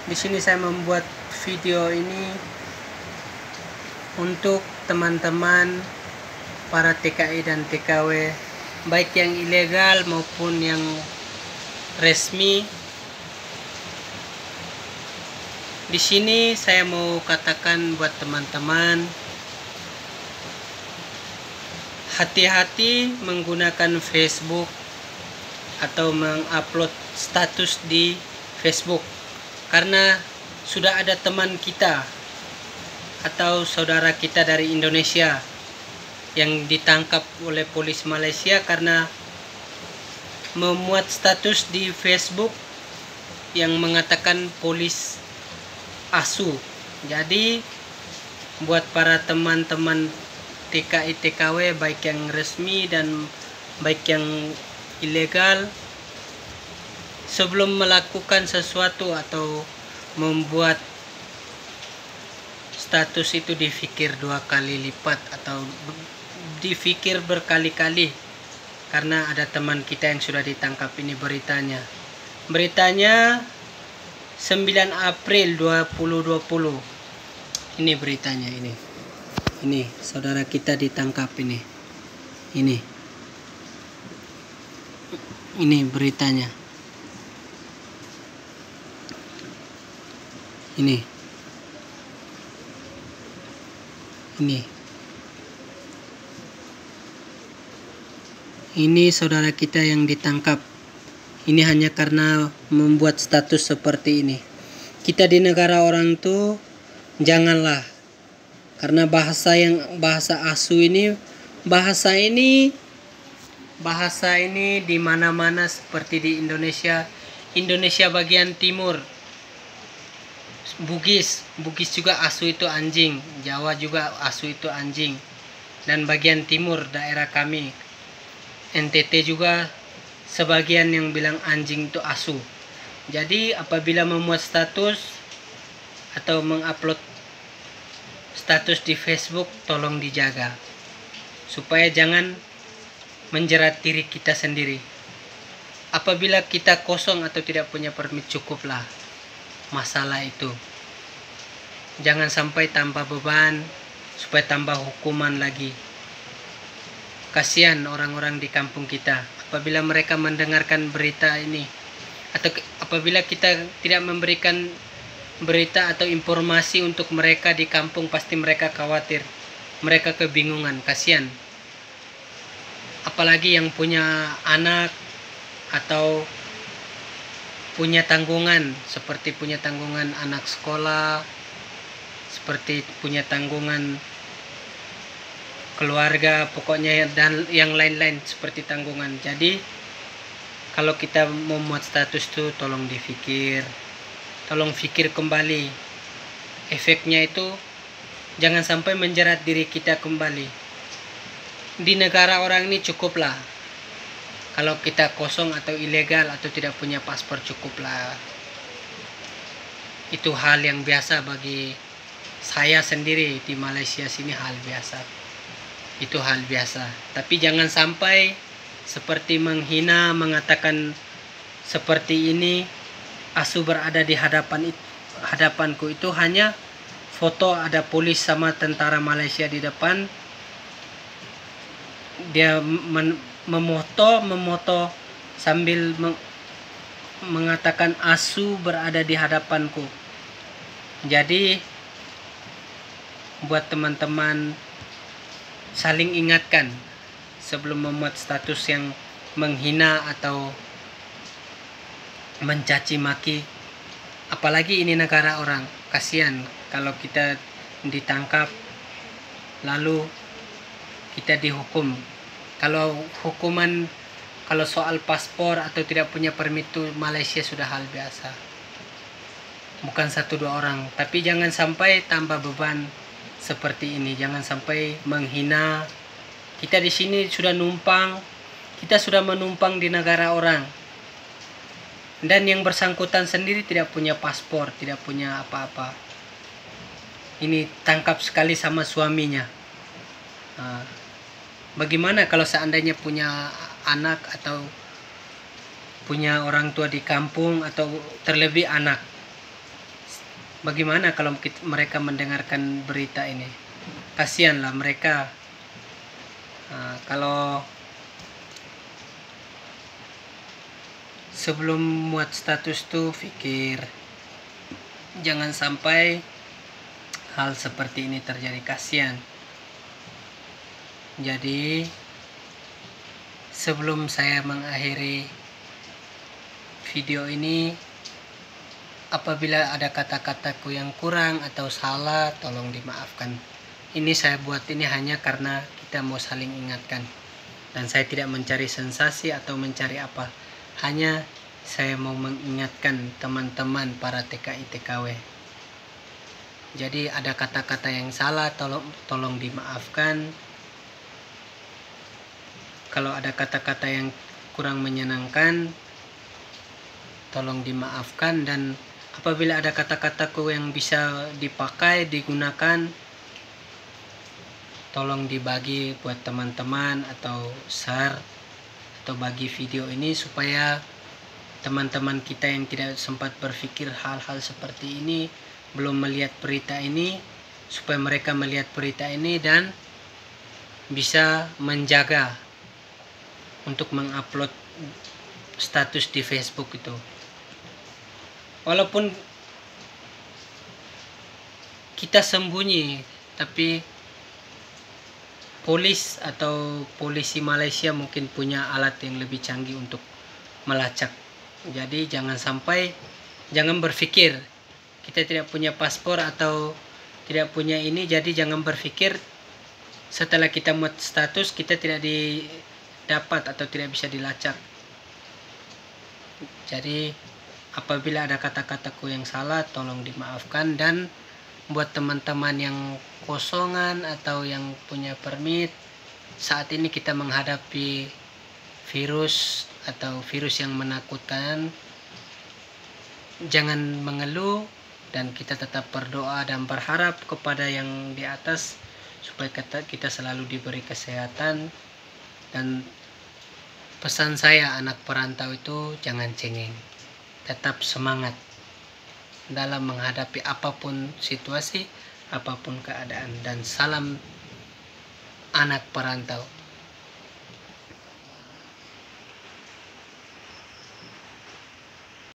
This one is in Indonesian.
Di sini saya membuat video ini untuk teman-teman para TKI dan TKW, baik yang ilegal maupun yang resmi. Di sini saya mau katakan buat teman-teman, hati-hati menggunakan Facebook atau mengupload status di Facebook, karena sudah ada teman kita atau saudara kita dari Indonesia yang ditangkap oleh polisi Malaysia karena memuat status di Facebook yang mengatakan polis asu. Jadi buat para teman-teman TKI TKW, baik yang resmi dan baik yang ilegal, sebelum melakukan sesuatu atau membuat status itu difikir 2 kali lipat atau difikir berkali-kali, karena ada teman kita yang sudah ditangkap. Ini beritanya 9 April 2020. Ini beritanya, ini saudara kita ditangkap. Ini beritanya. Ini saudara kita yang ditangkap. Ini hanya karena membuat status seperti ini. Kita di negara orang tuh janganlah, karena bahasa asu ini, bahasa ini di mana-mana, seperti di Indonesia bagian timur, Bugis juga asu itu anjing, Jawa juga asu itu anjing, dan bagian timur daerah kami NTT juga sebagian yang bilang anjing itu asu. Jadi apabila memuat status atau mengupload status di Facebook, tolong dijaga supaya jangan menjerat diri kita sendiri. Apabila kita kosong atau tidak punya permit, cukuplah masalah itu. Jangan sampai tambah beban, supaya tambah hukuman lagi. Kasihan orang-orang di kampung kita apabila mereka mendengarkan berita ini, atau apabila kita tidak memberikan berita atau informasi untuk mereka di kampung, pasti mereka khawatir, mereka kebingungan. Kasihan apalagi yang punya anak atau punya tanggungan, seperti punya tanggungan anak sekolah, seperti punya tanggungan keluarga, pokoknya, dan yang lain-lain seperti tanggungan. Jadi kalau kita membuat status itu, tolong fikir kembali. Efeknya itu jangan sampai menjerat diri kita kembali. Di negara orang ini cukuplah kalau kita kosong atau ilegal atau tidak punya paspor, cukuplah. Itu hal yang biasa bagi saya sendiri di Malaysia sini, hal biasa. Itu hal biasa. Tapi jangan sampai seperti menghina, mengatakan seperti ini, asu berada di hadapanku. Itu hanya foto ada polis sama tentara Malaysia di depan. Dia memoto sambil mengatakan asu berada di hadapanku. Jadi buat teman-teman, saling ingatkan sebelum memuat status yang menghina atau mencaci maki. Apalagi ini negara orang. Kasihan kalau kita ditangkap lalu kita dihukum. Kalau soal paspor atau tidak punya permit itu Malaysia sudah hal biasa, bukan 1-2 orang. Tapi jangan sampai tambah beban seperti ini. Jangan sampai menghina. Kita di sini sudah menumpang di negara orang, dan yang bersangkutan sendiri tidak punya paspor, tidak punya apa-apa. Ini tangkap sekali sama suaminya. Bagaimana kalau seandainya punya anak atau punya orang tua di kampung, atau terlebih anak? bagaimana kalau mereka mendengarkan berita ini? Kasihanlah mereka. Kalau sebelum muat status tuh pikir jangan sampai hal seperti ini terjadi, kasihan. Jadi sebelum saya mengakhiri video ini, apabila ada kata-kataku yang kurang atau salah, tolong dimaafkan. Ini saya buat ini hanya karena kita mau saling ingatkan. Dan saya tidak mencari sensasi atau mencari apa. Hanya saya mau mengingatkan teman-teman para TKI TKW. Jadi ada kata-kata yang salah, tolong dimaafkan. Kalau ada kata-kata yang kurang menyenangkan, tolong dimaafkan. Dan apabila ada kata-kataku yang bisa dipakai, digunakan, tolong dibagi buat teman-teman atau share atau bagi video ini supaya teman-teman kita yang tidak sempat berpikir hal-hal seperti ini, belum melihat berita ini, supaya mereka melihat berita ini dan bisa menjaga untuk mengupload status di Facebook itu. Walaupun kita sembunyi, tapi polisi Malaysia mungkin punya alat yang lebih canggih untuk melacak. Jadi jangan berpikir kita tidak punya paspor atau tidak punya ini, jadi jangan berpikir setelah kita muat status kita tidak didapat atau tidak bisa dilacak. Jadi apabila ada kata-kataku yang salah, tolong dimaafkan. Dan buat teman-teman yang kosongan atau yang punya permit, saat ini kita menghadapi virus yang menakutkan. Jangan mengeluh dan kita tetap berdoa dan berharap kepada yang di atas supaya kita selalu diberi kesehatan. Dan pesan saya, anak perantau itu jangan cengeng, tetap semangat dalam menghadapi apapun situasi, apapun keadaan. Dan salam anak perantau.